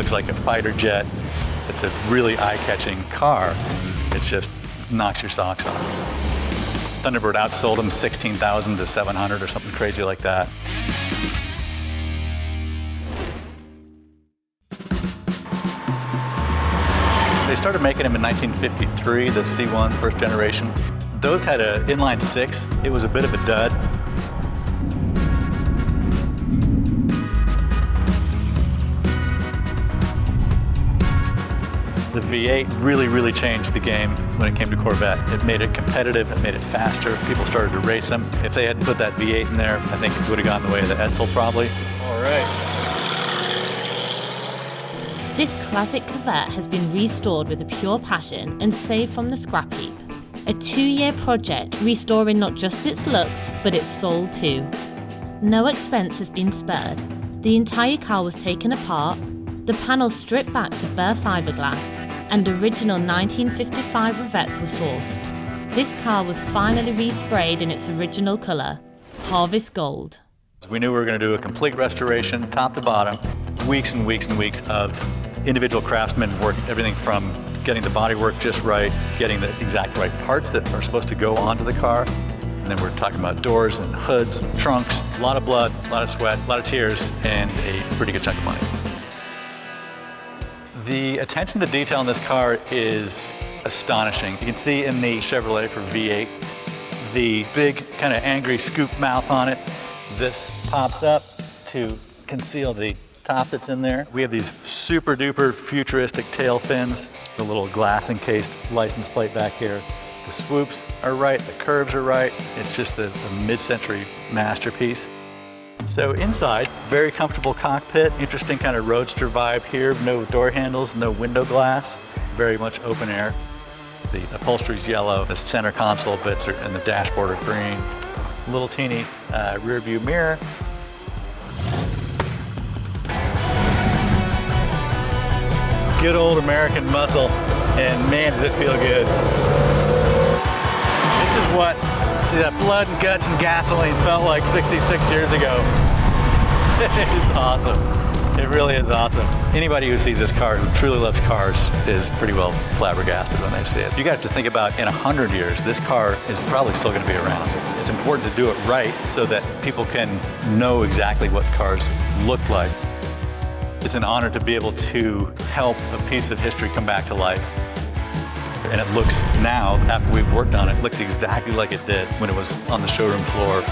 looks like a fighter jet. It's a really eye-catching car. It just knocks your socks off. Thunderbird outsold them 16,000 to 700 or something crazy like that. They started making them in 1953, the C1, first generation. Those had an inline six. It was a bit of a dud. The V8 really changed the game when it came to Corvette. It made it competitive, it made it faster. People started to race them. If they hadn't put that V8 in there, I think it would have gotten in the way of the Edsel probably. All right. This classic Corvette has been restored with a pure passion and saved from the scrap heap. A 2-year project restoring not just its looks, but its soul too. No expense has been spared. The entire car was taken apart, the panels stripped back to bare fiberglass, and original 1955 Corvettes were sourced. This car was finally resprayed in its original colour, Harvest Gold. We knew we were going to do a complete restoration, top to bottom. Weeks and weeks and weeks of individual craftsmen working, everything from getting the bodywork just right, getting the exact right parts that are supposed to go onto the car. And then we're talking about doors and hoods and trunks. A lot of blood, a lot of sweat, a lot of tears, and a pretty good chunk of money. The attention to detail in this car is astonishing. You can see in the Chevrolet for V8, the big kind of angry scoop mouth on it. This pops up to conceal the top that's in there. We have these super duper futuristic tail fins, the little glass encased license plate back here. The swoops are right, the curves are right. It's just a mid-century masterpiece. So inside, very comfortable cockpit, interesting kind of roadster vibe here. No door handles, no window glass, very much open air. The upholstery's yellow, the center console bits and the dashboard are green. Little teeny rear view mirror. Good old American muscle, and man, does it feel good. This is what the blood and guts and gasoline felt like 66 years ago. It's awesome. It really is awesome. Anybody who sees this car, who truly loves cars, is pretty well flabbergasted when they see it. You got to think about in 100 years, this car is probably still going to be around. It's important to do it right so that people can know exactly what cars look like. It's an honor to be able to help a piece of history come back to life. And it looks now, after we've worked on it, it looks exactly like it did when it was on the showroom floor